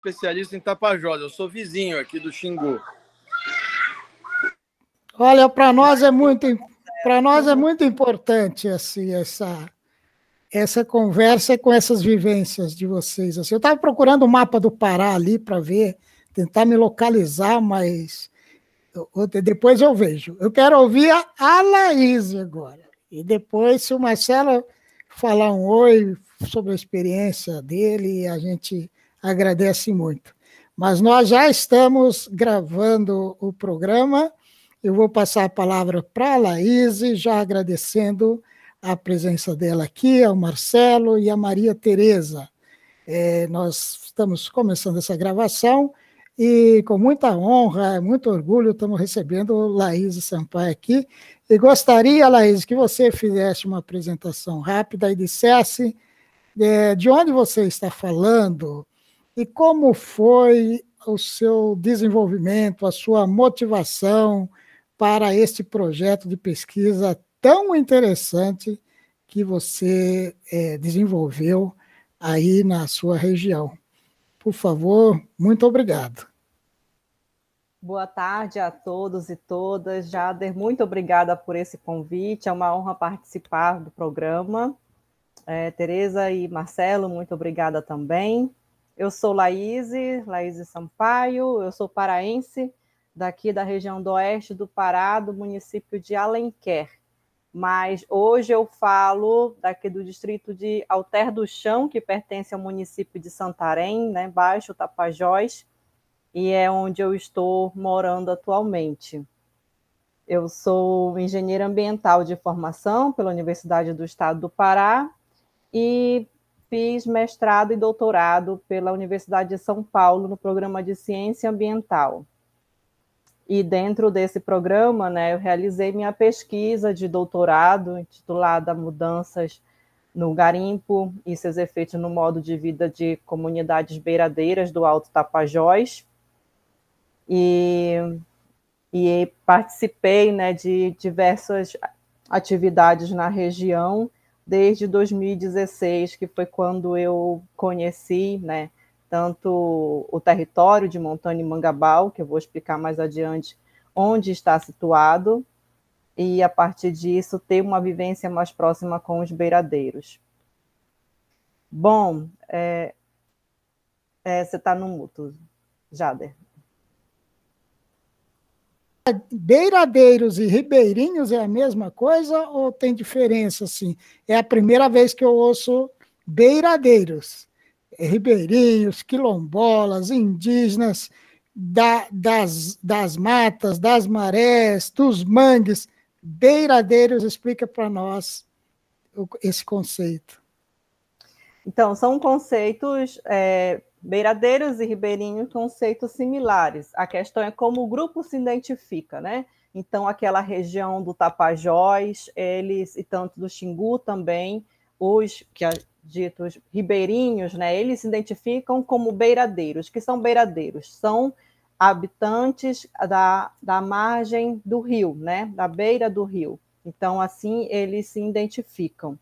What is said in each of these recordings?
especialista em Tapajós. Eu sou vizinho aqui do Xingu. Olha, para nós é muito importante assim, essa conversa com essas vivências de vocês. Assim, eu estava procurando o mapa do Pará ali para ver, tentar me localizar, mas depois eu vejo. Eu quero ouvir a Laís agora. E depois, se o Marcelo falar um oi sobre a experiência dele, a gente agradece muito. Mas nós já estamos gravando o programa. Eu vou passar a palavra para a Laís, já agradecendo a presença dela aqui, ao Marcelo e a Maria Tereza. Nós estamos começando essa gravação e com muita honra, muito orgulho, estamos recebendo Laís Sampaio aqui. E gostaria, Laís, que você fizesse uma apresentação rápida e dissesse de onde você está falando e como foi o seu desenvolvimento, a sua motivação para este projeto de pesquisa tão interessante que você desenvolveu aí na sua região. Por favor, muito obrigado. Boa tarde a todos e todas. Jader, muito obrigada por esse convite. É uma honra participar do programa. Tereza e Marcelo, muito obrigada também. Eu sou Laís Sampaio, eu sou paraense, daqui da região do oeste do Pará, do município de Alenquer. Mas hoje eu falo daqui do distrito de Alter do Chão, que pertence ao município de Santarém, né, Baixo Tapajós, e é onde eu estou morando atualmente. Eu sou engenheira ambiental de formação pela Universidade do Estado do Pará e fiz mestrado e doutorado pela Universidade de São Paulo no programa de Ciência Ambiental. E dentro desse programa, né, eu realizei minha pesquisa de doutorado, intitulada Mudanças no Garimpo e seus efeitos no modo de vida de comunidades beiradeiras do Alto Tapajós. E participei, né, de diversas atividades na região desde 2016, que foi quando eu conheci, né, tanto o território de Montana e Mangabal, que eu vou explicar mais adiante onde está situado, e a partir disso ter uma vivência mais próxima com os beiradeiros. Bom, você está no mudo, Jader. Beiradeiros e ribeirinhos é a mesma coisa ou tem diferença assim? É a primeira vez que eu ouço beiradeiros, ribeirinhos, quilombolas, indígenas, das matas, das marés, dos mangues. Beiradeiros, explica para nós esse conceito. Então, são conceitos... beiradeiros e ribeirinhos, conceitos similares. A questão é como o grupo se identifica, né? Então, aquela região do Tapajós, eles, e tanto do Xingu também, os que ditos ribeirinhos, né? Eles se identificam como beiradeiros. Que são beiradeiros? São habitantes da margem do rio, né? Da beira do rio. Então, assim, eles se identificam.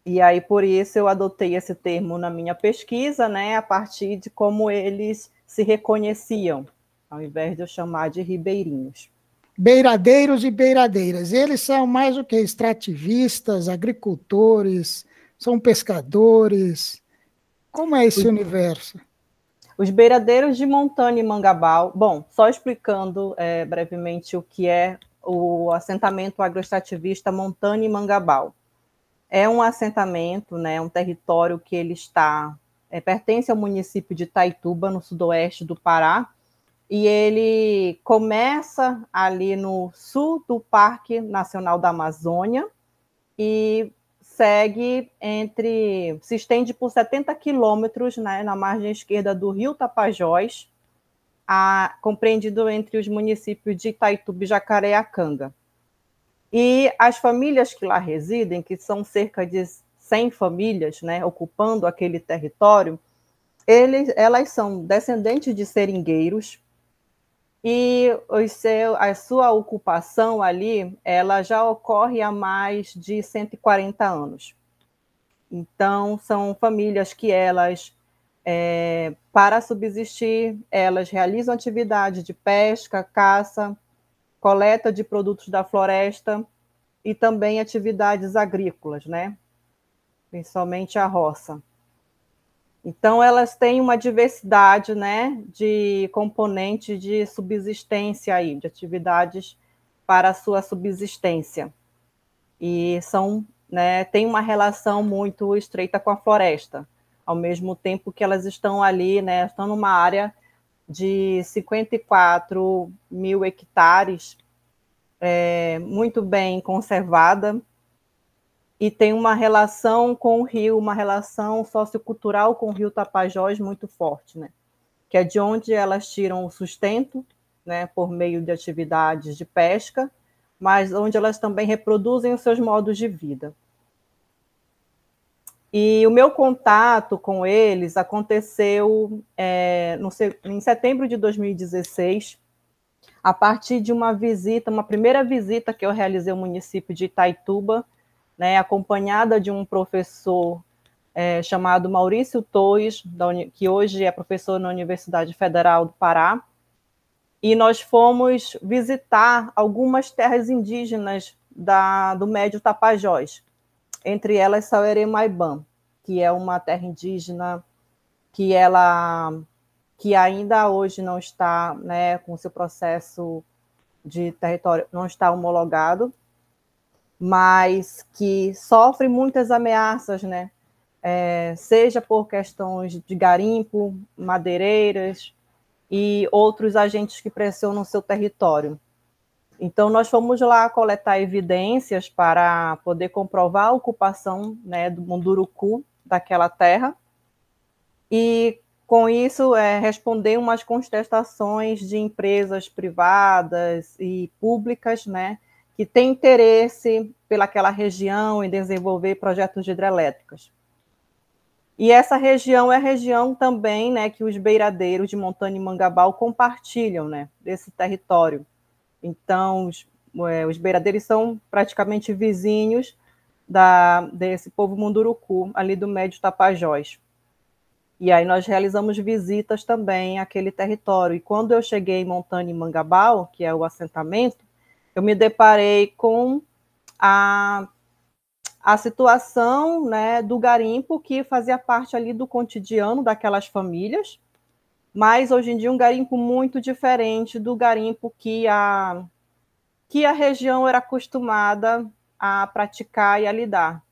E aí, por isso, eu adotei esse termo na minha pesquisa, né, a partir de como eles se reconheciam, ao invés de eu chamar de ribeirinhos. Beiradeiros e beiradeiras, eles são mais o que? Extrativistas, agricultores, são pescadores? Como é esse universo? Os beiradeiros de Montana e Mangabal, bom, só explicando brevemente o que é o assentamento agroextrativista Montana e Mangabal. É um assentamento, né, um território que ele pertence ao município de Itaituba, no sudoeste do Pará, e ele começa ali no sul do Parque Nacional da Amazônia e se estende por 70 quilômetros, né, na margem esquerda do rio Tapajós, compreendido entre os municípios de Itaituba e Jacareacanga. E as famílias que lá residem, que são cerca de 100 famílias, né, ocupando aquele território, elas são descendentes de seringueiros e a sua ocupação ali ela já ocorre há mais de 140 anos. Então, são famílias que elas Para subsistir, elas realizam atividades de pesca, caça, coleta de produtos da floresta e também atividades agrícolas, né? Principalmente a roça. Então, elas têm uma diversidade, né, de componentes de subsistência aí, de atividades para a sua subsistência. E têm uma relação muito estreita com a floresta, ao mesmo tempo que elas estão ali, né, estão numa área de 54 mil hectares, muito bem conservada, e tem uma relação com o rio, uma relação sociocultural com o rio Tapajós muito forte, né? Que é de onde elas tiram o sustento, né, por meio de atividades de pesca, mas onde elas também reproduzem os seus modos de vida. E o meu contato com eles aconteceu em setembro de 2016, a partir de uma primeira visita que eu realizei ao município de Itaituba, né, acompanhada de um professor chamado Maurício Torres, que hoje é professor na Universidade Federal do Pará, e nós fomos visitar algumas terras indígenas do Médio Tapajós, entre elas Sauerê-Maibã, que é uma terra indígena que ainda hoje não está, né, com seu processo de território, não está homologado, mas que sofre muitas ameaças, né? Seja por questões de garimpo, madeireiras e outros agentes que pressionam seu território. Então, nós fomos lá coletar evidências para poder comprovar a ocupação, né, do Munduruku, daquela terra, e, com isso, responder umas contestações de empresas privadas e públicas, né, que têm interesse pelaquela região em desenvolver projetos de hidrelétricas. E essa região é a região também, né, que os beiradeiros de Montanha e Mangabal compartilham, né, desse território. Então, os beiradeiros são praticamente vizinhos desse povo Munduruku, ali do Médio Tapajós. E aí nós realizamos visitas também àquele território. E quando eu cheguei em Montanha e Mangabal, que é o assentamento, eu me deparei com a situação, né, do garimpo, que fazia parte ali do cotidiano daquelas famílias, mas hoje em dia um garimpo muito diferente do garimpo que a região era acostumada a praticar e a lidar,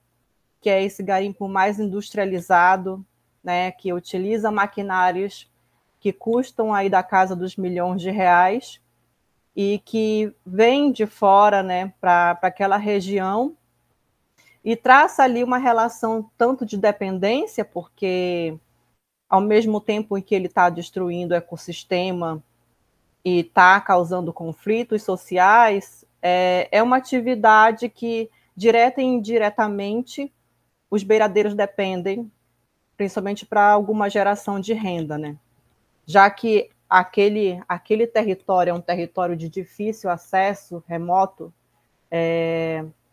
que é esse garimpo mais industrializado, né, que utiliza maquinários que custam aí da casa dos milhões de reais e que vem de fora, né, para aquela região e traça ali uma relação tanto de dependência, porque ao mesmo tempo em que ele está destruindo o ecossistema e está causando conflitos sociais, é uma atividade que, direta e indiretamente, os beiradeiros dependem, principalmente para alguma geração de renda, né? Já que aquele território é um território de difícil acesso, remoto.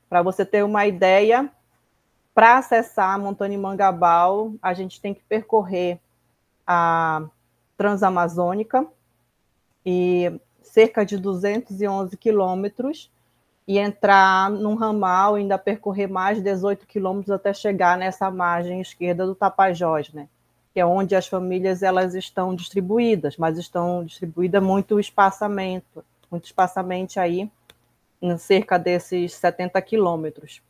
Para você ter uma ideia, para acessar a Montanha e Mangabal, a gente tem que percorrer a Transamazônica, e cerca de 211 quilômetros, e entrar num ramal, ainda percorrer mais de 18 quilômetros até chegar nessa margem esquerda do Tapajós, né? Que é onde as famílias elas estão distribuídas, mas estão distribuídas muito espaçamente aí, em cerca desses 70 quilômetros.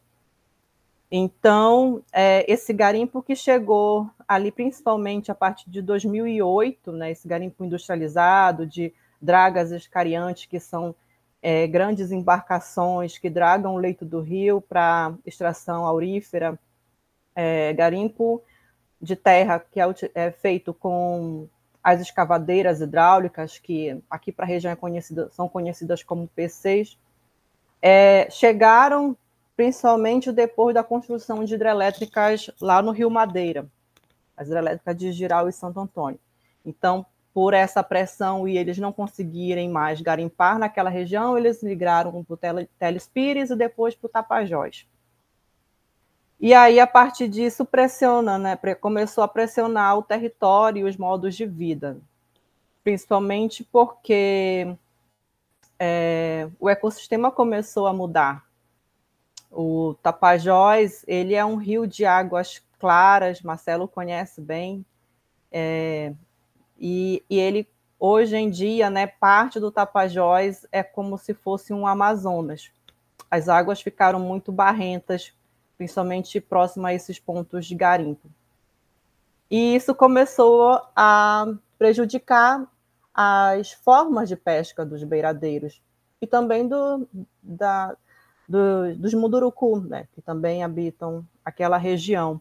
Então, esse garimpo que chegou ali principalmente a partir de 2008, né, esse garimpo industrializado de dragas escariantes, que são grandes embarcações que dragam o leito do rio para extração aurífera, garimpo de terra que é feito com as escavadeiras hidráulicas, que aqui para a região são conhecidas como PCs, chegaram principalmente depois da construção de hidrelétricas lá no Rio Madeira, as hidrelétricas de Jirau e Santo Antônio. Então, por essa pressão e eles não conseguirem mais garimpar naquela região, eles migraram para o Telespires e depois para o Tapajós. E aí, a partir disso, pressiona, né? Começou a pressionar o território e os modos de vida, principalmente porque o ecossistema começou a mudar. O Tapajós, ele é um rio de águas claras, Marcelo conhece bem, e ele, hoje em dia, né, parte do Tapajós é como se fosse um Amazonas. As águas ficaram muito barrentas, principalmente próximo a esses pontos de garimpo. E isso começou a prejudicar as formas de pesca dos beiradeiros e também dos Munduruku, né, que também habitam aquela região,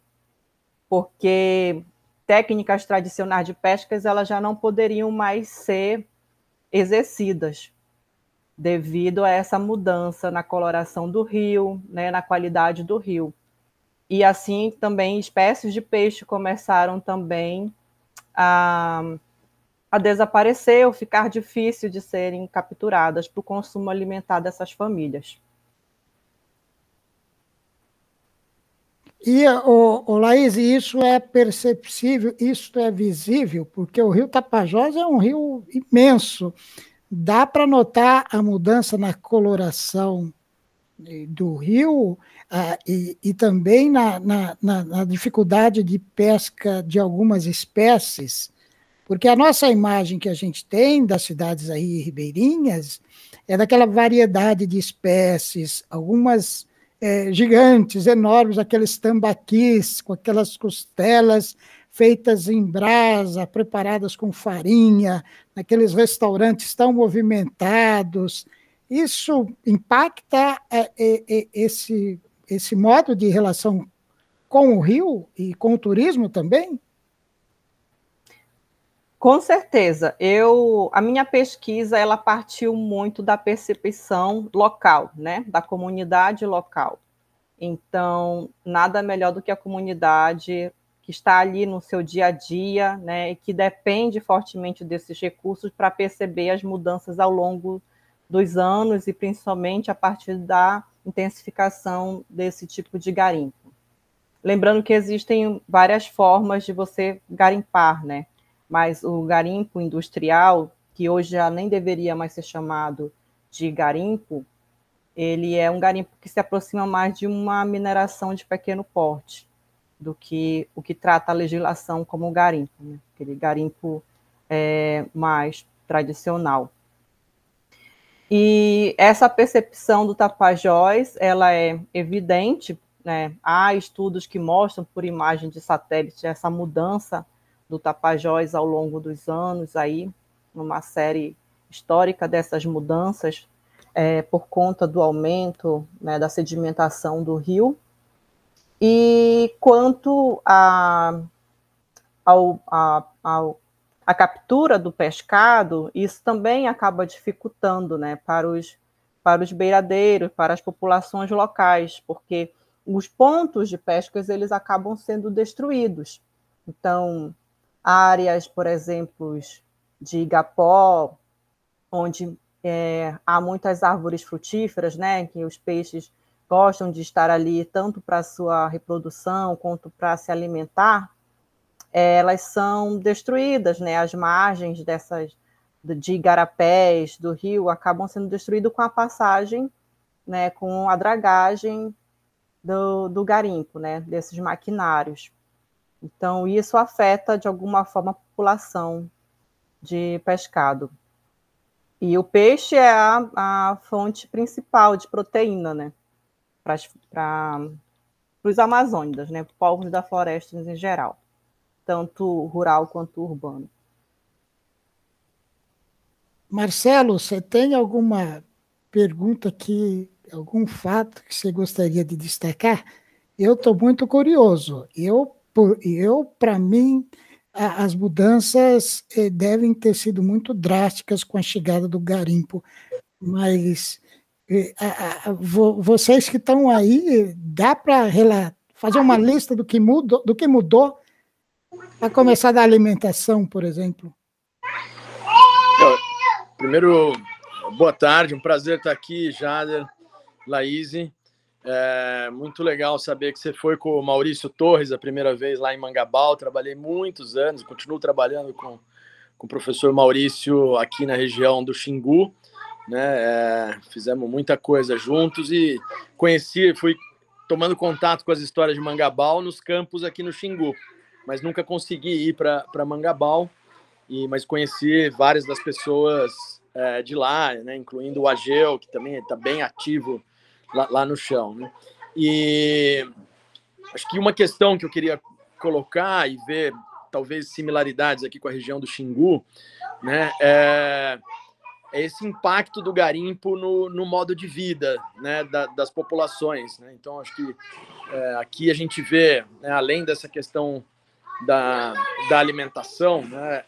porque técnicas tradicionais de pescas elas já não poderiam mais ser exercidas devido a essa mudança na coloração do rio, né, na qualidade do rio. E assim também espécies de peixe começaram também a desaparecer ou ficar difícil de serem capturadas para o consumo alimentar dessas famílias. E, Laís, isso é perceptível, isso é visível, porque o rio Tapajós é um rio imenso. Dá para notar a mudança na coloração do rio e também na dificuldade de pesca de algumas espécies, porque a nossa imagem que a gente tem das cidades aí ribeirinhas é daquela variedade de espécies, algumas gigantes, enormes, aqueles tambaquis com aquelas costelas feitas em brasa, preparadas com farinha, naqueles restaurantes tão movimentados. Isso impacta esse modo de relação com o rio e com o turismo também? Com certeza. A minha pesquisa ela partiu muito da percepção local, né, da comunidade local. Então, nada melhor do que a comunidade que está ali no seu dia a dia, né, e que depende fortemente desses recursos para perceber as mudanças ao longo dos anos e principalmente a partir da intensificação desse tipo de garimpo. Lembrando que existem várias formas de você garimpar, né? Mas o garimpo industrial, que hoje já nem deveria mais ser chamado de garimpo, ele é um garimpo que se aproxima mais de uma mineração de pequeno porte do que o que trata a legislação como garimpo, né? Aquele garimpo mais tradicional. E essa percepção do Tapajós, ela é evidente, né? Há estudos que mostram por imagem de satélite essa mudança do Tapajós ao longo dos anos, aí, numa série histórica dessas mudanças, por conta do aumento, né, da sedimentação do rio. E quanto à captura do pescado, isso também acaba dificultando, né, para os beiradeiros, para as populações locais, porque os pontos de pescas eles acabam sendo destruídos. Então, áreas, por exemplo, de igapó, onde há muitas árvores frutíferas, né, que os peixes gostam de estar ali tanto para a sua reprodução quanto para se alimentar, elas são destruídas, né, as margens de igarapés do rio acabam sendo destruídas com a passagem, né, com a dragagem do garimpo, né, desses maquinários. Então, isso afeta, de alguma forma, a população de pescado. E o peixe é a fonte principal de proteína, né, para os amazônidas, né, povos da floresta em geral, tanto rural quanto urbano. Marcelo, você tem alguma pergunta aqui, algum fato que você gostaria de destacar? Eu estou muito curioso. Para mim, as mudanças devem ter sido muito drásticas com a chegada do garimpo, mas vocês que estão aí, dá para fazer uma lista do que mudou a começar da alimentação, por exemplo? Primeiro, boa tarde, um prazer estar aqui, Jader, Laís. É muito legal saber que você foi com o Maurício Torres a primeira vez lá em Mangabal. Trabalhei muitos anos, continuo trabalhando com o professor Maurício aqui na região do Xingu, né? Fizemos muita coisa juntos e fui tomando contato com as histórias de Mangabal nos campos aqui no Xingu, mas nunca consegui ir para Mangabal, mas conheci várias das pessoas de lá, né? Incluindo o Ageu, que também está bem ativo lá no chão, né? E acho que uma questão que eu queria colocar e ver talvez similaridades aqui com a região do Xingu, né, é esse impacto do garimpo no modo de vida, né, das populações, né? Então acho que aqui a gente vê, né, além dessa questão da alimentação, né,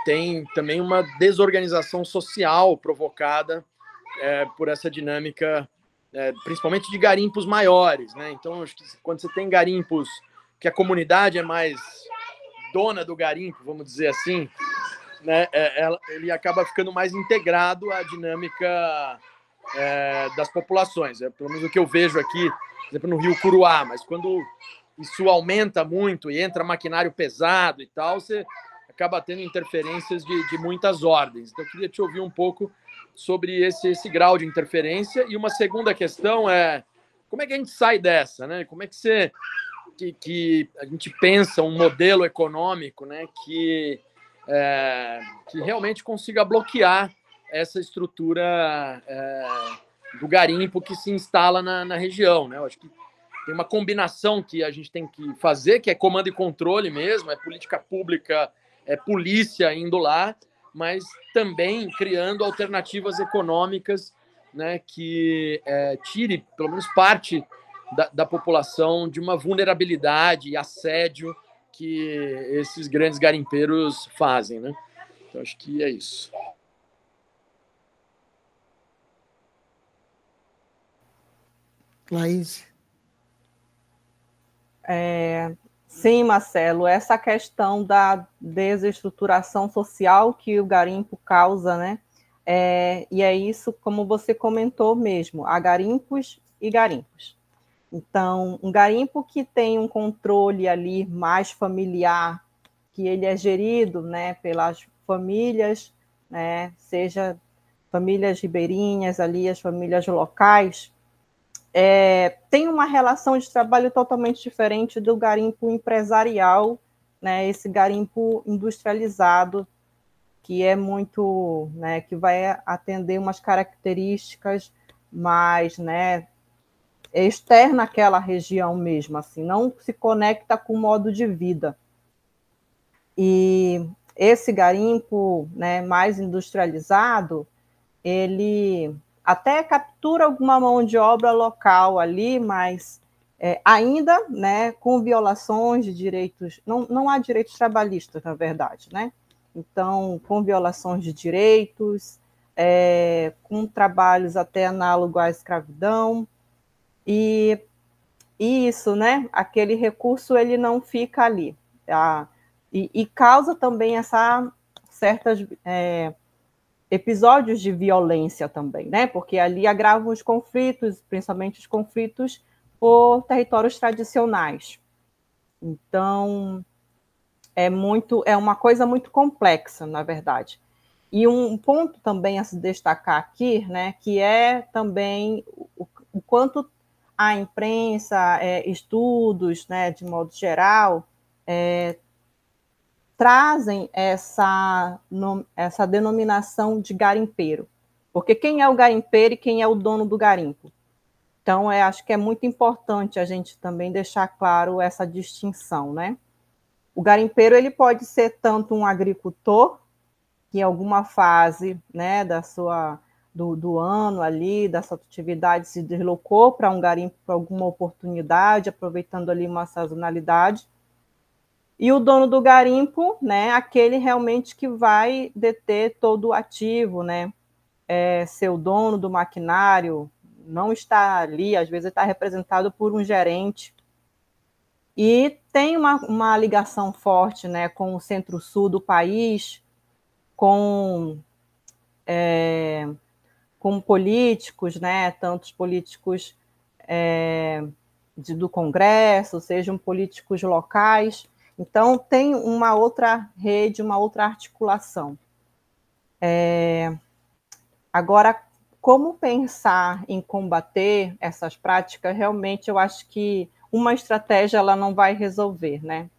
tem também uma desorganização social provocada por essa dinâmica, principalmente de garimpos maiores, né? Então acho que quando você tem garimpos que a comunidade é mais dona do garimpo, vamos dizer assim, né, ele acaba ficando mais integrado à dinâmica das populações. Pelo menos o que eu vejo aqui, por exemplo, no Rio Curuá, mas quando isso aumenta muito e entra maquinário pesado e tal, você acaba tendo interferências de muitas ordens. Então, eu queria te ouvir um pouco sobre esse grau de interferência. E uma segunda questão é como é que a gente sai dessa, né? Como é que a gente pensa um modelo econômico, né, que realmente consiga bloquear essa estrutura do garimpo que se instala na região, né? Eu acho que tem uma combinação que a gente tem que fazer, que é comando e controle mesmo, é política pública, é polícia indo lá, mas também criando alternativas econômicas, né, que tire pelo menos parte da população de uma vulnerabilidade e assédio que esses grandes garimpeiros fazem, né? Então, acho que é isso. Laís. Sim, Marcelo, essa questão da desestruturação social que o garimpo causa, né? E é isso, como você comentou mesmo, há garimpos e garimpos. Então, um garimpo que tem um controle ali mais familiar, que ele é gerido, né, pelas famílias, né, seja famílias ribeirinhas ali, as famílias locais, tem uma relação de trabalho totalmente diferente do garimpo empresarial, né, esse garimpo industrializado, que é muito, né, que vai atender umas características mais, né, externa àquela região mesmo, assim, não se conecta com o modo de vida. E esse garimpo, né, mais industrializado, ele até captura alguma mão de obra local ali, mas ainda, né, com violações de direitos, não há direitos trabalhistas, na verdade, né? Então, com violações de direitos, com trabalhos até análogos à escravidão, e isso, né, aquele recurso ele não fica ali, tá? E causa também essa certas episódios de violência também, né? Porque ali agravam os conflitos, principalmente os conflitos por territórios tradicionais. Então, é uma coisa muito complexa, na verdade. E um ponto também a se destacar aqui, né, que é também o quanto a imprensa, estudos, né, de modo geral, trazem essa denominação de garimpeiro. Porque quem é o garimpeiro e quem é o dono do garimpo? Então, acho que é muito importante a gente também deixar claro essa distinção, né? O garimpeiro ele pode ser tanto um agricultor, que em alguma fase, né, do ano ali, da sua atividade, se deslocou para um garimpo para alguma oportunidade, aproveitando ali uma sazonalidade. E o dono do garimpo, né, aquele realmente que vai deter todo o ativo, né, ser o dono do maquinário, não está ali, às vezes está representado por um gerente. E tem uma ligação forte, né, com o centro-sul do país, com políticos, né, tantos políticos do Congresso, sejam políticos locais. Então, tem uma outra rede, uma outra articulação. Agora, como pensar em combater essas práticas, realmente eu acho que uma estratégia ela não vai resolver, né?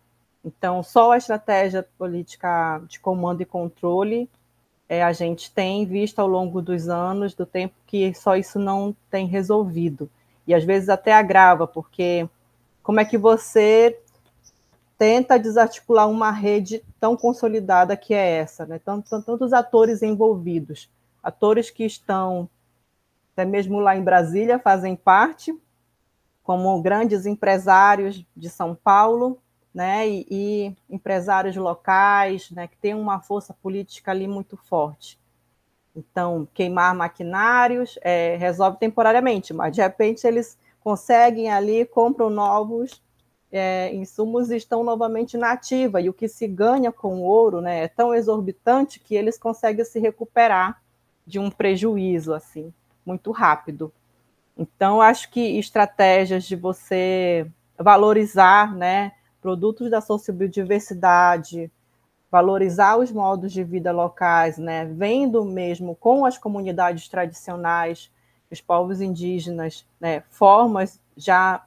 Então, só a estratégia política de comando e controle, a gente tem visto ao longo dos anos, do tempo, que só isso não tem resolvido. E às vezes até agrava, porque como é que você tenta desarticular uma rede tão consolidada que é essa, né? Tantos atores envolvidos, atores que estão, até mesmo lá em Brasília, fazem parte, como grandes empresários de São Paulo, né, e empresários locais, né, que têm uma força política ali muito forte. Então, queimar maquinários resolve temporariamente, mas de repente eles conseguem ali, compram novos insumos e estão novamente na ativa, e o que se ganha com o ouro, né, é tão exorbitante que eles conseguem se recuperar de um prejuízo assim, muito rápido. Então, acho que estratégias de você valorizar, né, produtos da sociobiodiversidade, valorizar os modos de vida locais, né, vendo mesmo com as comunidades tradicionais, os povos indígenas, né, formas já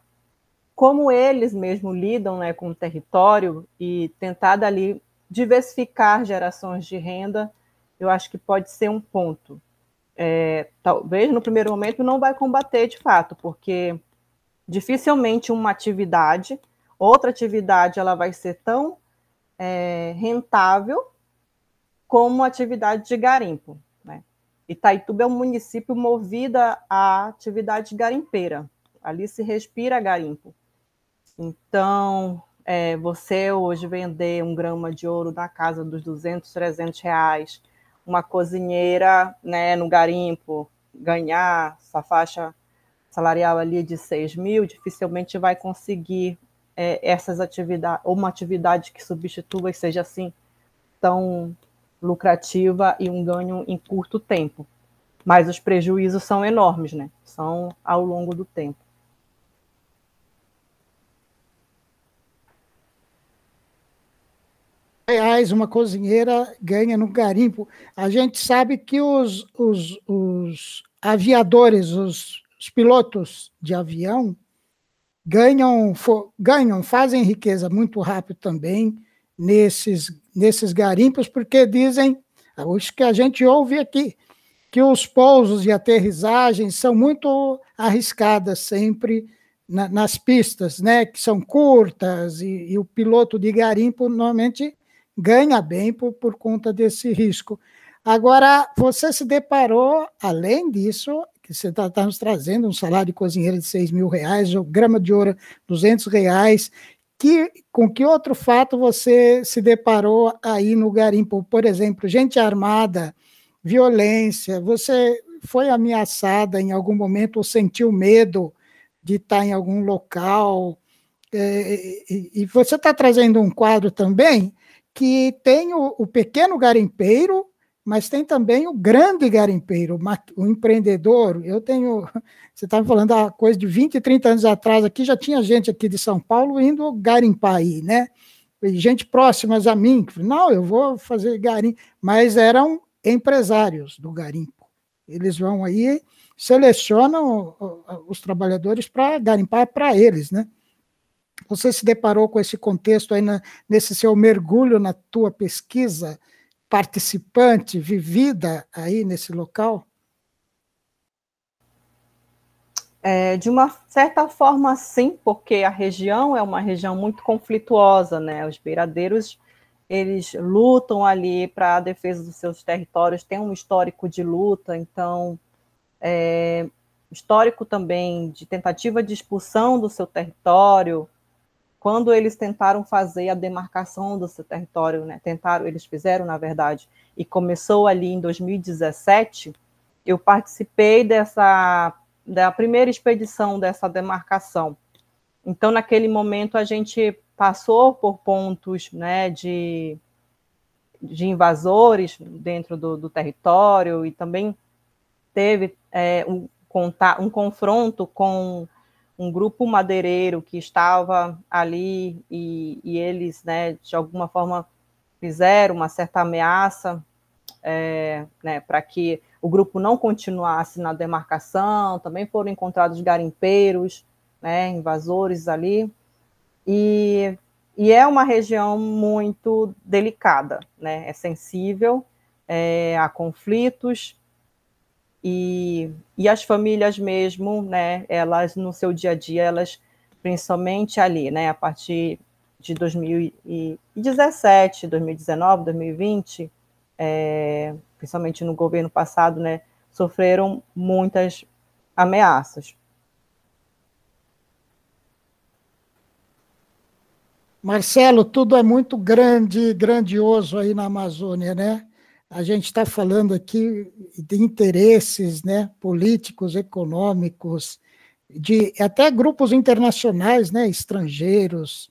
como eles mesmos lidam, né, com o território e tentar dali diversificar gerações de renda, eu acho que pode ser um ponto. Talvez no primeiro momento não vai combater de fato, porque dificilmente outra atividade ela vai ser tão rentável como a atividade de garimpo, né? Itaituba é um município movido à atividade garimpeira, ali se respira garimpo. Então, você hoje vender 1 grama de ouro na casa dos 200, 300 reais, uma cozinheira, né, no garimpo, ganhar essa faixa salarial ali de 6 mil, dificilmente vai conseguir essas atividades, ou uma atividade que substitua e seja assim tão lucrativa e um ganho em curto tempo. Mas os prejuízos são enormes, né? São ao longo do tempo. Reais uma cozinheira ganha no garimpo. A gente sabe que os aviadores, os pilotos de avião, ganham, fazem riqueza muito rápido também nesses garimpos, porque dizem, os que a gente ouve aqui, que os pousos e aterrissagens são muito arriscadas sempre nas pistas, né, que são curtas, e o piloto de garimpo normalmente ganha bem por conta desse risco. Agora, você se deparou, além disso, que você está nos trazendo um salário de cozinheiro de 6 mil reais, ou grama de ouro 200 reais, com que outro fato você se deparou aí no garimpo? Por exemplo, gente armada, violência, você foi ameaçada em algum momento ou sentiu medo de estar em algum local? E você está trazendo um quadro também que tem o pequeno garimpeiro, mas tem também o grande garimpeiro, o empreendedor. Você estava falando da coisa de 20, 30 anos atrás, aqui já tinha gente aqui de São Paulo indo garimpar aí, né? E gente próximas a mim, que não, eu vou fazer garimpo, mas eram empresários do garimpo. Eles vão aí, selecionam os trabalhadores para garimpar para eles, né? Você se deparou com esse contexto aí nesse seu mergulho na tua pesquisa, participante, vivida aí nesse local? De uma certa forma, sim, porque a região é uma região muito conflituosa, né? Os beiradeiros, eles lutam ali para a defesa dos seus territórios, tem um histórico de luta, então, histórico também de tentativa de expulsão do seu território. Quando eles tentaram fazer a demarcação do seu território, né? Eles fizeram, na verdade, e começou ali em 2017, eu participei da primeira expedição dessa demarcação. Então, naquele momento, a gente passou por pontos, né, de invasores dentro do território, e também teve um confronto com um grupo madeireiro que estava ali e eles, né, de alguma forma fizeram uma certa ameaça, né, para que o grupo não continuasse na demarcação. Também foram encontrados garimpeiros, né, invasores ali, e é uma região muito delicada, né, é sensível a conflitos, e as famílias mesmo, né, elas no seu dia a dia, elas principalmente ali, né, a partir de 2017, 2019, 2020, principalmente no governo passado, né, sofreram muitas ameaças. Marcelo, tudo é muito grande, grandioso aí na Amazônia, né? A gente está falando aqui de interesses, né, políticos, econômicos, de até grupos internacionais, né, estrangeiros,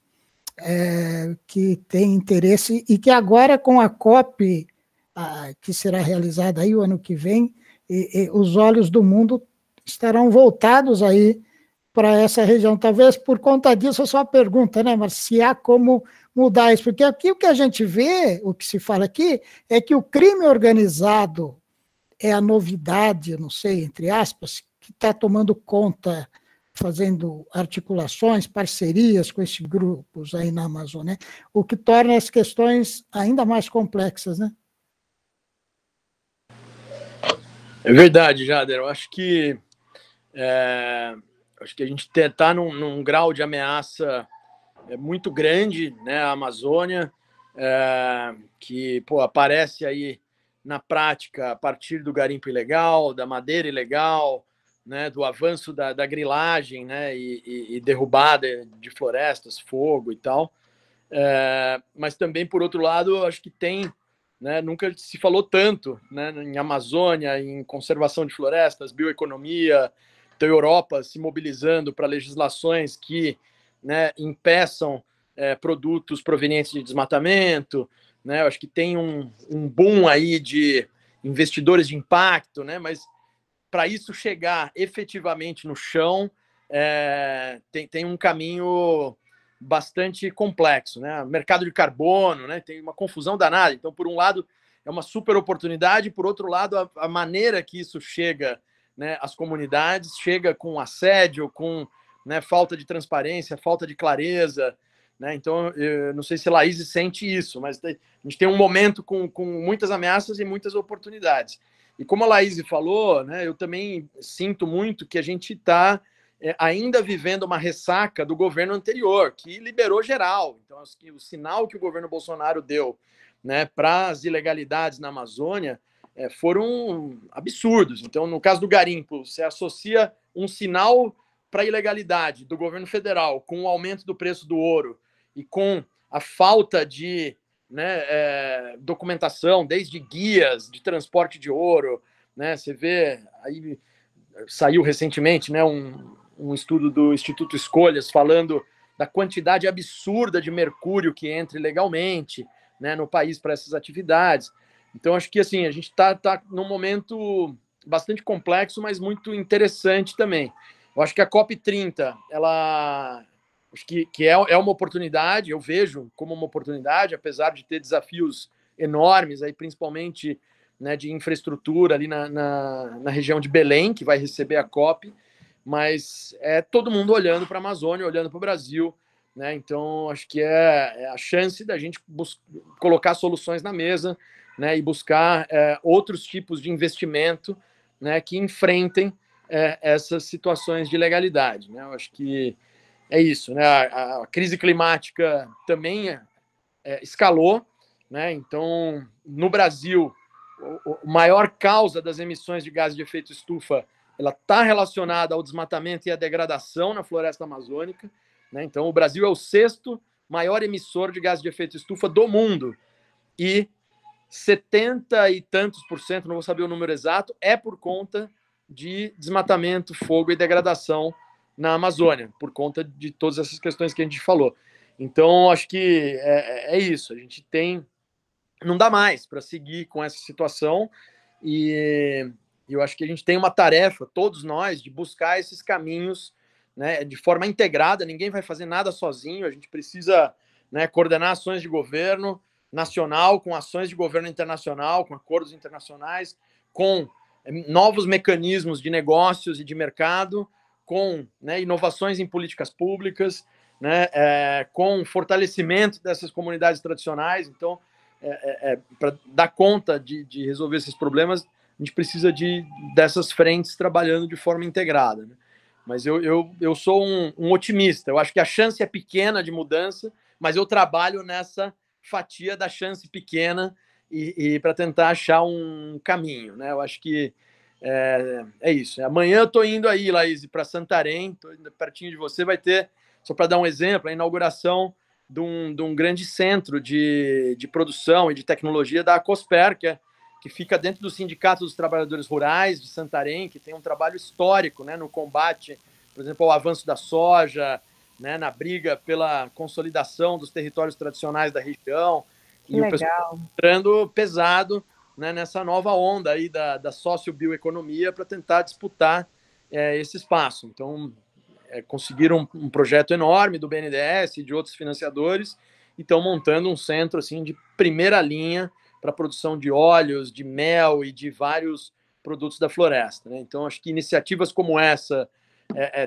que têm interesse e que agora com a COP, que será realizada aí o ano que vem, os olhos do mundo estarão voltados aí para essa região. Talvez por conta disso, a sua pergunta, né, mas se há como mudar isso, porque aqui o que a gente vê, o que se fala aqui, é que o crime organizado é a novidade, não sei, entre aspas, que está tomando conta, fazendo articulações, parcerias com esses grupos aí na Amazônia, né? O que torna as questões ainda mais complexas, né? É verdade, Jader. Eu acho que a gente está num grau de ameaça muito grande, né? A Amazônia, que aparece aí na prática a partir do garimpo ilegal, da madeira ilegal, né? Do avanço da grilagem, né? E derrubada de florestas, fogo e tal. Mas também, por outro lado, acho que tem, né, nunca se falou tanto, né, em Amazônia, em conservação de florestas, bioeconomia, então Europa se mobilizando para legislações que, né, impeçam produtos provenientes de desmatamento, né, eu acho que tem um boom aí de investidores de impacto, né, mas para isso chegar efetivamente no chão, tem um caminho bastante complexo, né? Mercado de carbono, né? Tem uma confusão danada. Então, por um lado, é uma super oportunidade, por outro lado, a maneira que isso chega, né, às comunidades, chega com assédio, com, né, falta de transparência, falta de clareza, né? Então, eu não sei se a Laís sente isso, mas a gente tem um momento com muitas ameaças e muitas oportunidades. E como a Laís falou, né, eu também sinto muito que a gente está ainda vivendo uma ressaca do governo anterior, que liberou geral. Então, o sinal que o governo Bolsonaro deu, né, para as ilegalidades na Amazônia foram absurdos. Então, no caso do garimpo, você associa um sinal para a ilegalidade do governo federal com o aumento do preço do ouro e com a falta de, né, documentação, desde guias de transporte de ouro, né? Você vê, aí saiu recentemente, né, um estudo do Instituto Escolhas falando da quantidade absurda de mercúrio que entra ilegalmente, né, no país para essas atividades. Então, acho que assim, a gente tá num momento bastante complexo, mas muito interessante também. Eu acho que a COP30, ela acho que é uma oportunidade, eu vejo como uma oportunidade, apesar de ter desafios enormes, aí, principalmente, né, de infraestrutura ali na região de Belém, que vai receber a COP, mas todo mundo olhando para a Amazônia, olhando para o Brasil, né? Então, acho que é a chance da gente colocar soluções na mesa, né, e buscar outros tipos de investimento, né, que enfrentem essas situações de ilegalidade, né? Eu acho que é isso, né? A crise climática também escalou, né? Então, no Brasil, a maior causa das emissões de gases de efeito estufa, ela está relacionada ao desmatamento e à degradação na floresta amazônica, né? Então, o Brasil é o 6º maior emissor de gases de efeito estufa do mundo e 70 e tantos %, não vou saber o número exato, é por conta de desmatamento, fogo e degradação na Amazônia, por conta de todas essas questões que a gente falou. Então, acho que é isso. A gente tem... Não dá mais para seguir com essa situação e eu acho que a gente tem uma tarefa, todos nós, de buscar esses caminhos, né, de forma integrada, ninguém vai fazer nada sozinho, a gente precisa, né, coordenar ações de governo nacional com ações de governo internacional, com acordos internacionais, com novos mecanismos de negócios e de mercado, com, né, inovações em políticas públicas, né, com fortalecimento dessas comunidades tradicionais. Então, para dar conta de resolver esses problemas, a gente precisa dessas frentes trabalhando de forma integrada, né? Mas eu sou um otimista. Eu acho que a chance é pequena de mudança, mas eu trabalho nessa fatia da chance pequena e para tentar achar um caminho, né? Eu acho que é isso. Amanhã eu estou indo aí, Laís, para Santarém, estou indo pertinho de você. Vai ter, só para dar um exemplo, a inauguração de um grande centro de produção e de tecnologia da Acosper, que fica dentro do Sindicato dos Trabalhadores Rurais de Santarém, que tem um trabalho histórico, né, no combate, por exemplo, ao avanço da soja, né, na briga pela consolidação dos territórios tradicionais da região. E o pessoal entrando pesado, né, nessa nova onda aí da sociobioeconomia para tentar disputar esse espaço. Então, conseguiram um projeto enorme do BNDES e de outros financiadores e estão montando um centro assim, de primeira linha para a produção de óleos, de mel e de vários produtos da floresta, né? Então, acho que iniciativas como essa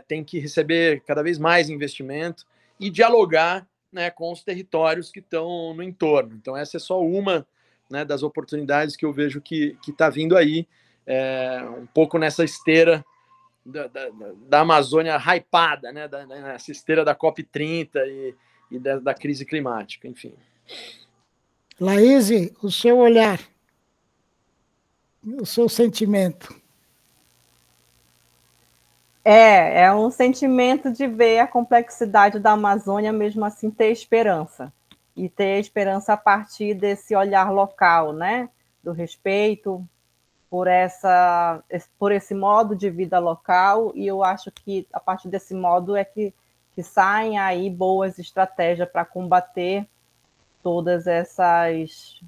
têm que receber cada vez mais investimento e dialogar, né, com os territórios que estão no entorno. Então, essa é só uma, né, das oportunidades que eu vejo que está vindo aí, um pouco nessa esteira da Amazônia hypada, né, nessa esteira da COP30 e da crise climática, enfim. Laís, o seu olhar, o seu sentimento. É um sentimento de ver a complexidade da Amazônia, mesmo assim ter esperança. E ter esperança a partir desse olhar local, né? Do respeito por esse modo de vida local, e eu acho que a partir desse modo é que saem aí boas estratégias para combater todas essas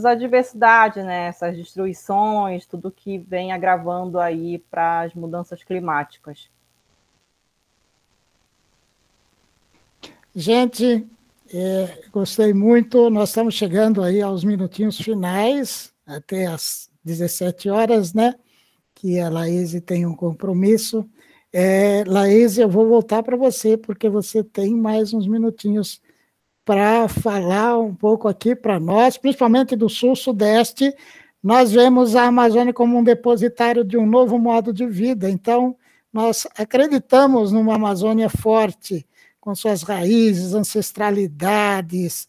adversidades, né? Essas destruições, tudo que vem agravando aí para as mudanças climáticas. Gente, gostei muito. Nós estamos chegando aí aos minutinhos finais, até às 17 horas, né? Que a Laís tem um compromisso. Laís, eu vou voltar para você, porque você tem mais uns minutinhos para falar um pouco aqui para nós, principalmente do Sul-Sudeste. Nós vemos a Amazônia como um depositário de um novo modo de vida, então nós acreditamos numa Amazônia forte, com suas raízes, ancestralidades,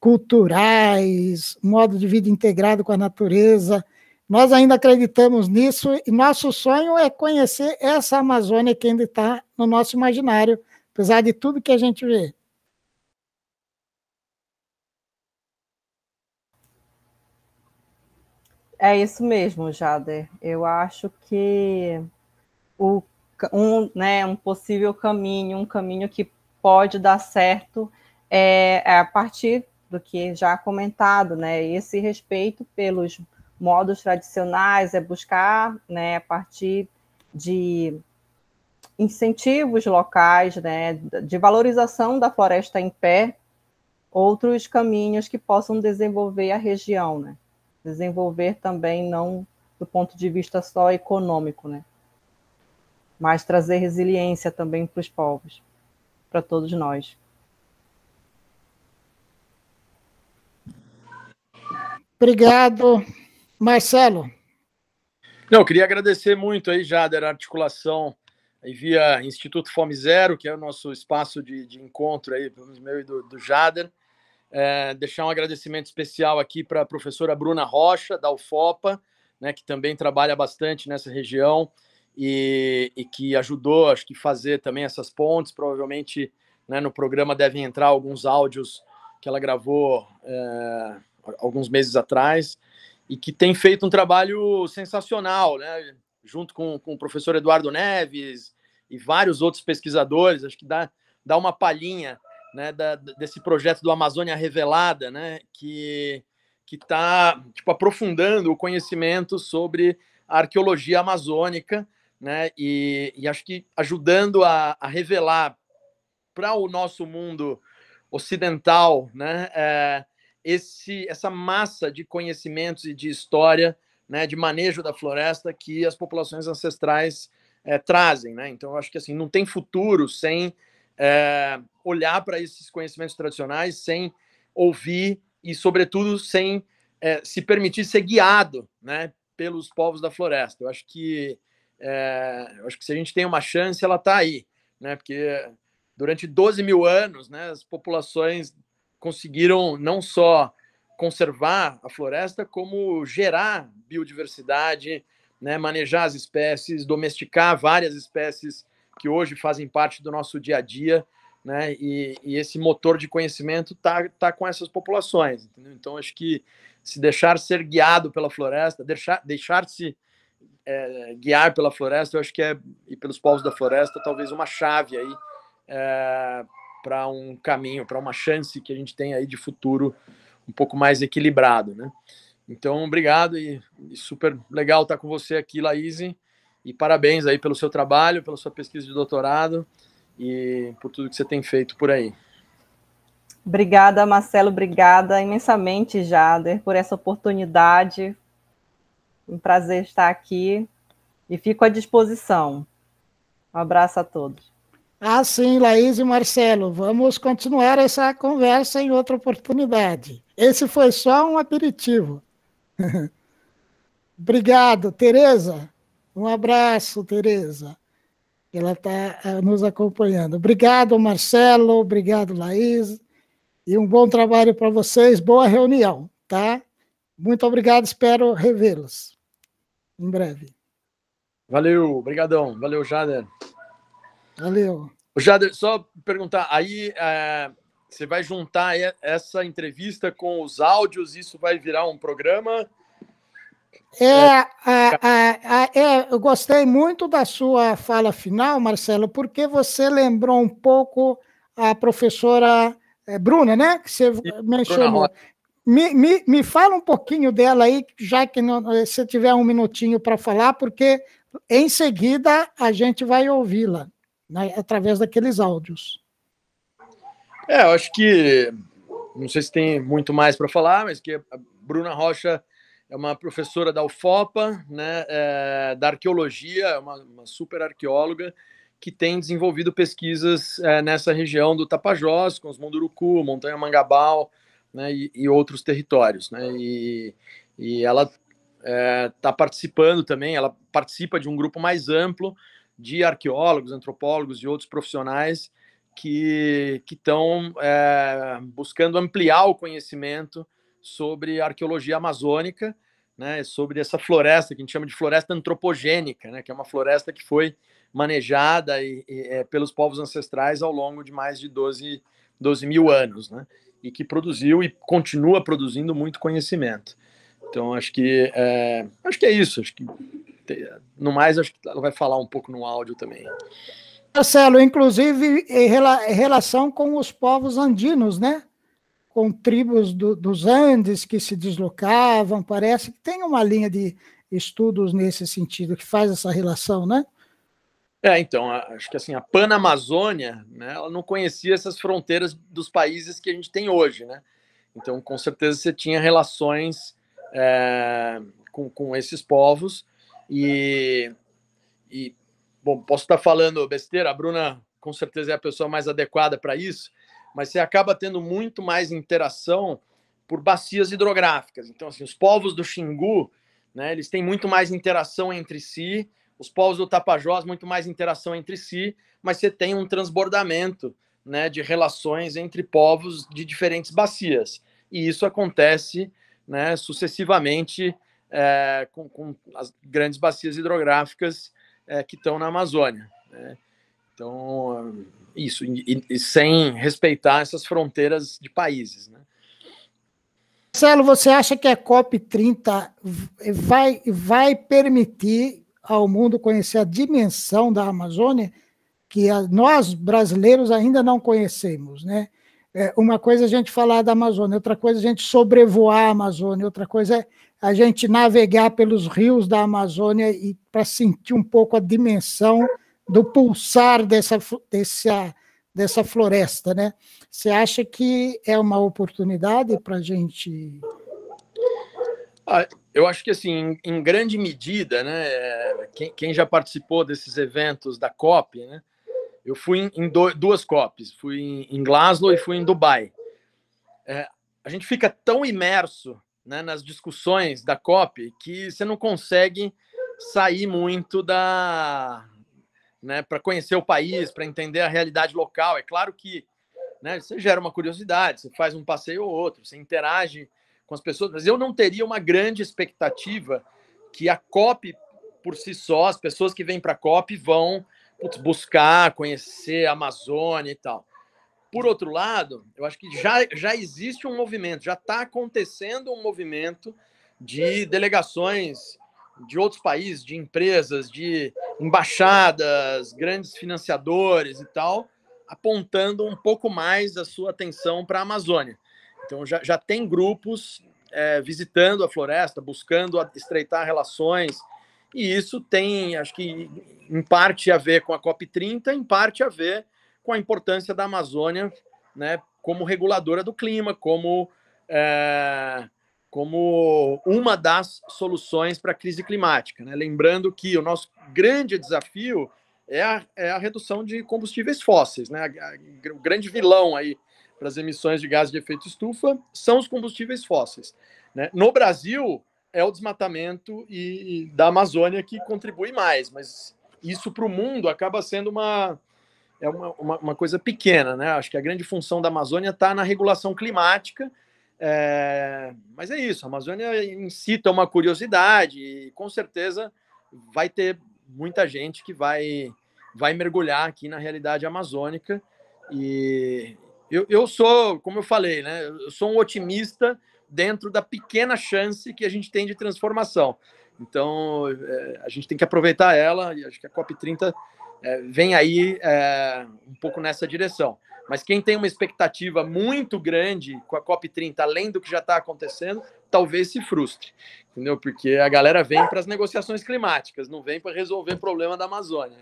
culturais, modo de vida integrado com a natureza. Nós ainda acreditamos nisso e nosso sonho é conhecer essa Amazônia que ainda está no nosso imaginário, apesar de tudo que a gente vê. É isso mesmo, Jader. Eu acho que um possível caminho, um caminho que pode dar certo é a partir do que já comentado, né? Esse respeito pelos modos tradicionais, buscar, né, a partir de incentivos locais, né, de valorização da floresta em pé, outros caminhos que possam desenvolver a região, né? Desenvolver também não do ponto de vista só econômico, né? Mas trazer resiliência também para os povos, para todos nós. Obrigado, Marcelo. Não, eu queria agradecer muito aí, Jader, a articulação aí via Instituto Fome Zero, que é o nosso espaço de encontro aí, pelo menos meu e do Jader. Deixar um agradecimento especial aqui para a professora Bruna Rocha, da UFOPA, né, que também trabalha bastante nessa região e que ajudou, acho que, fazer também essas pontes. Provavelmente, né, no programa devem entrar alguns áudios que ela gravou alguns meses atrás e que tem feito um trabalho sensacional, né, junto com o professor Eduardo Neves e vários outros pesquisadores. Acho que dá uma palhinha, né, desse projeto do Amazônia Revelada, né, que está aprofundando o conhecimento sobre a arqueologia amazônica, né? E acho que ajudando a revelar para o nosso mundo ocidental, né, essa massa de conhecimentos e de história, né, de manejo da floresta que as populações ancestrais trazem, né? Então, eu acho que assim não tem futuro sem olhar para esses conhecimentos tradicionais, sem ouvir e, sobretudo, sem se permitir ser guiado, né, pelos povos da floresta. Eu acho que se a gente tem uma chance, ela está aí, né? Porque durante 12 mil anos, né, as populações conseguiram não só conservar a floresta, como gerar biodiversidade, né, manejar as espécies, domesticar várias espécies que hoje fazem parte do nosso dia a dia, né? E esse motor de conhecimento tá com essas populações, entendeu? Então, acho que se deixar ser guiado pela floresta, deixar-se guiar pela floresta, eu acho que e pelos povos da floresta, talvez uma chave aí para um caminho, para uma chance que a gente tem aí de futuro um pouco mais equilibrado, né? Então, obrigado e super legal estar com você aqui, Laís, e parabéns aí pelo seu trabalho, pela sua pesquisa de doutorado e por tudo que você tem feito por aí. Obrigada, Marcelo, obrigada imensamente, Jader, por essa oportunidade. Um prazer estar aqui e fico à disposição. Um abraço a todos. Sim, Laís e Marcelo, vamos continuar essa conversa em outra oportunidade. Esse foi só um aperitivo. Obrigado, Tereza. Um abraço, Tereza. Ela está nos acompanhando. Obrigado, Marcelo. Obrigado, Laís. E um bom trabalho para vocês. Boa reunião, tá? Muito obrigado. Espero revê-los em breve. Valeu, obrigadão. Valeu, Jader. Valeu. Jader, só perguntar, aí você vai juntar essa entrevista com os áudios, isso vai virar um programa? Eu gostei muito da sua fala final, Marcelo, porque você lembrou um pouco a professora Bruna, né? Que você mencionou. Me fala um pouquinho dela aí, já que se tiver um minutinho para falar, porque em seguida a gente vai ouvi-la, né, através daqueles áudios. Eu acho que, não sei se tem muito mais para falar, mas que a Bruna Rocha é uma professora da UFOPA, né, da arqueologia, uma super arqueóloga, que tem desenvolvido pesquisas nessa região do Tapajós, com os Munduruku, Montanha Mangabal, né, e outros territórios, né, e ela está participando também, ela participa de um grupo mais amplo de arqueólogos, antropólogos e outros profissionais que estão buscando ampliar o conhecimento sobre a arqueologia amazônica, né, sobre essa floresta que a gente chama de floresta antropogênica, né, que é uma floresta que foi manejada pelos povos ancestrais ao longo de mais de 12 mil anos, né, e que produziu e continua produzindo muito conhecimento. Então, acho que é isso. Acho que, no mais, acho que ela vai falar um pouco no áudio também. Marcelo, inclusive em relação com os povos andinos, né? Com tribos dos Andes que se deslocavam, parece que tem uma linha de estudos nesse sentido, que faz essa relação, né? Então, acho que assim, a Panamazônia, né, ela não conhecia essas fronteiras dos países que a gente tem hoje, né? Então, com certeza, você tinha relações com esses povos bom, posso estar falando besteira, a Bruna com certeza é a pessoa mais adequada para isso, mas você acaba tendo muito mais interação por bacias hidrográficas. Então, assim, os povos do Xingu, né, eles têm muito mais interação entre si, os povos do Tapajós, muito mais interação entre si, mas você tem um transbordamento, né, de relações entre povos de diferentes bacias. E isso acontece, né, sucessivamente com as grandes bacias hidrográficas que estão na Amazônia, né? Então, isso, e sem respeitar essas fronteiras de países, né? Marcelo, você acha que a COP30 vai permitir ao mundo conhecer a dimensão da Amazônia que nós, brasileiros, ainda não conhecemos, né? Uma coisa é a gente falar da Amazônia, outra coisa é a gente sobrevoar a Amazônia, outra coisa a gente navegar pelos rios da Amazônia e para sentir um pouco a dimensão do pulsar dessa floresta, né? Você acha que é uma oportunidade para a gente... Eu acho que, assim, em grande medida, né, quem já participou desses eventos da COP, né, eu fui em duas COPs, fui em Glasgow e fui em Dubai. A gente fica tão imerso, né, nas discussões da COP que você não consegue sair muito né, para conhecer o país, para entender a realidade local. É claro que, né, você gera uma curiosidade, você faz um passeio ou outro, você interage com as pessoas, mas eu não teria uma grande expectativa que a COP, por si só, as pessoas que vêm para a COP vão buscar, conhecer a Amazônia e tal. Por outro lado, eu acho que já existe um movimento, já está acontecendo um movimento de delegações de outros países, de empresas, de embaixadas, grandes financiadores e tal, apontando um pouco mais a sua atenção para a Amazônia. Então, já tem grupos visitando a floresta, buscando estreitar relações, e isso tem, acho que, em parte a ver com a COP30, em parte a ver com a importância da Amazônia, né, como reguladora do clima, como uma das soluções para a crise climática, né? Lembrando que o nosso grande desafio é a redução de combustíveis fósseis, né? O grande vilão aí para as emissões de gases de efeito estufa são os combustíveis fósseis, né? No Brasil, é o desmatamento da Amazônia que contribui mais, mas isso para o mundo acaba sendo uma coisa pequena, né? Acho que a grande função da Amazônia está na regulação climática, mas é isso, a Amazônia incita uma curiosidade e com certeza vai ter muita gente que vai mergulhar aqui na realidade amazônica. E eu sou, como eu falei, né? Eu sou um otimista dentro da pequena chance que a gente tem de transformação. Então, a gente tem que aproveitar ela, e acho que a COP30 vem aí um pouco nessa direção. Mas quem tem uma expectativa muito grande com a COP30, além do que já está acontecendo, talvez se frustre, entendeu? Porque a galera vem para as negociações climáticas, não vem para resolver o problema da Amazônia.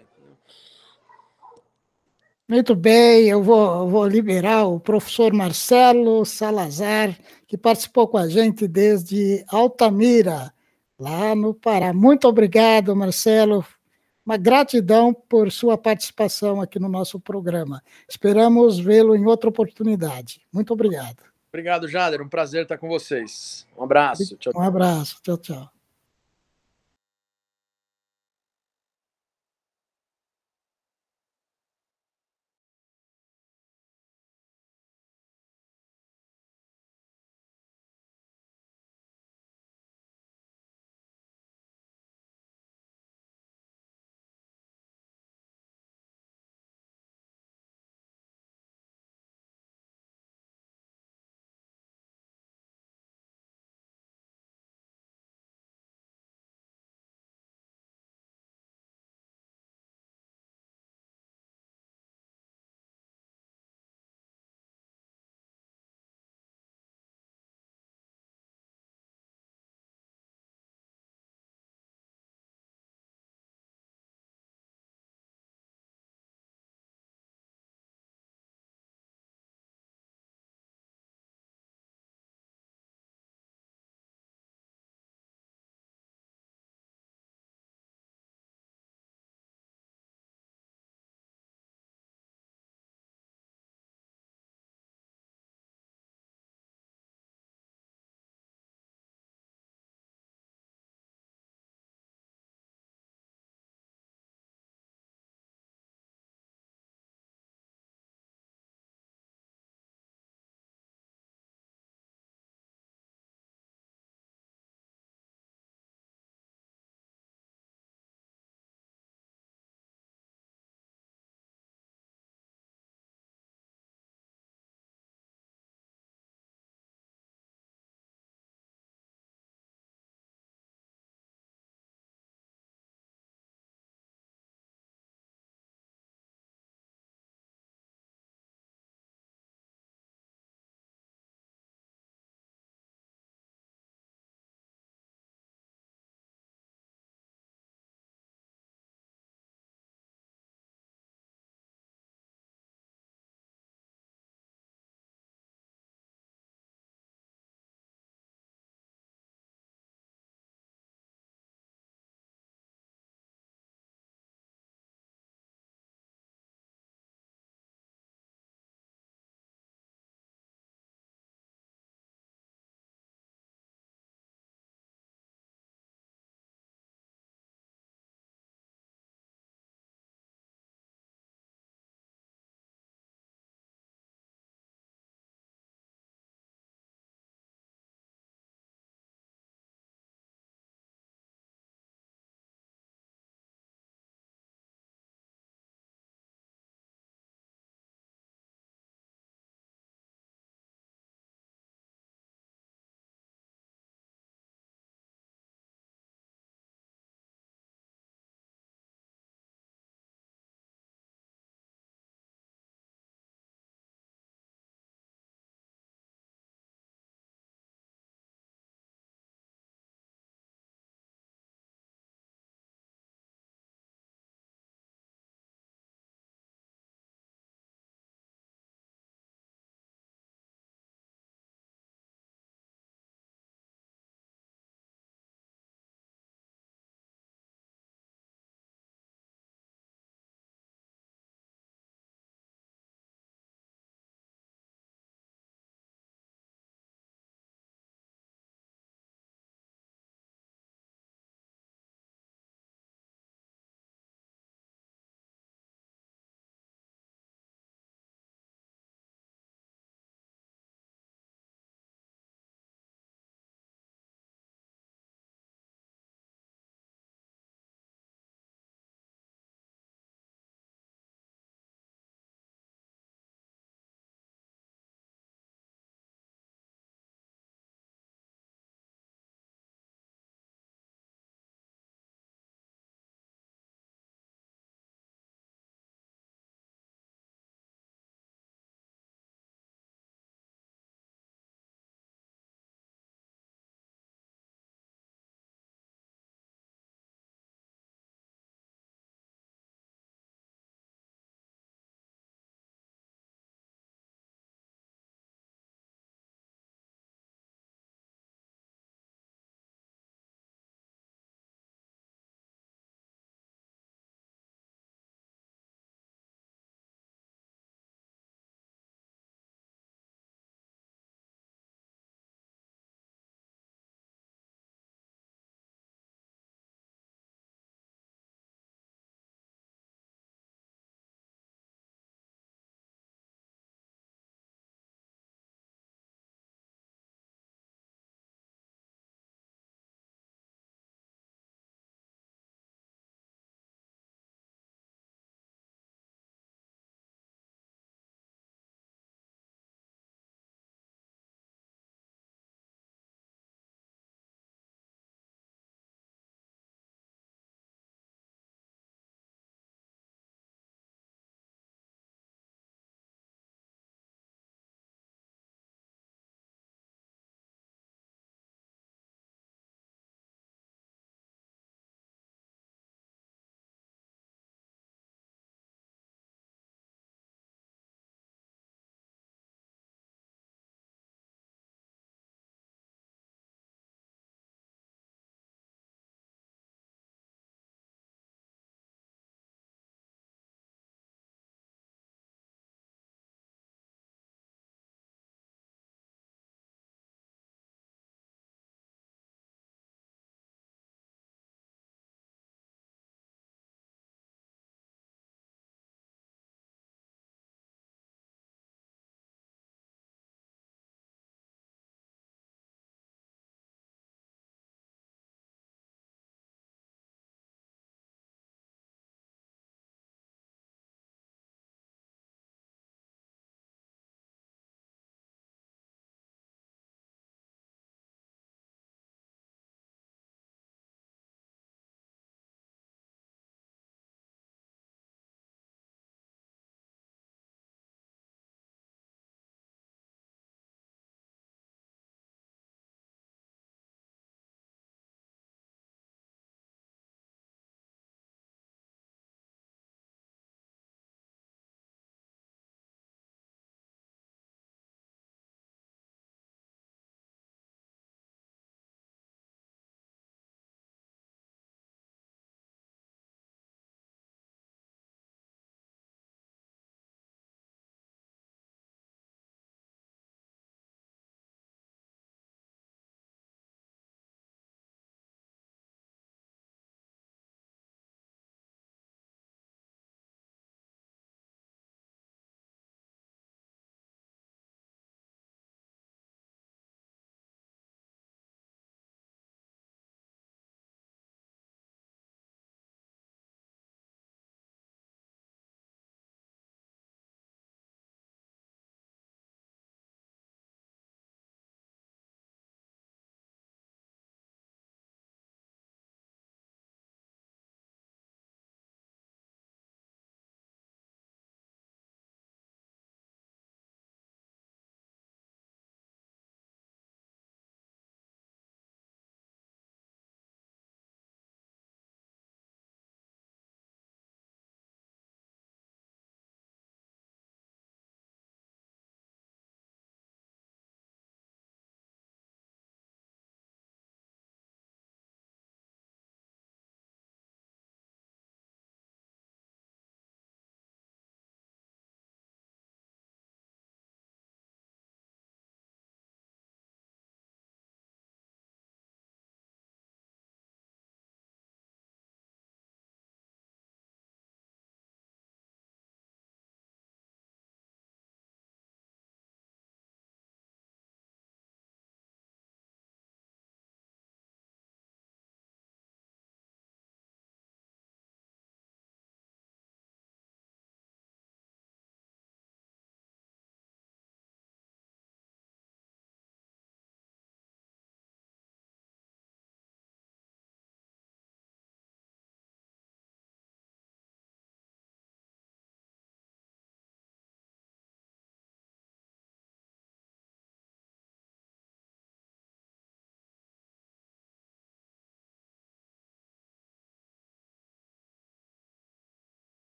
Muito bem, eu vou liberar o professor Marcelo Salazar, que participou com a gente desde Altamira, lá no Pará. Muito obrigado, Marcelo. Uma gratidão por sua participação aqui no nosso programa. Esperamos vê-lo em outra oportunidade. Muito obrigado. Obrigado, Jader. Um prazer estar com vocês. Um abraço. Tchau. Um abraço. Tchau, tchau.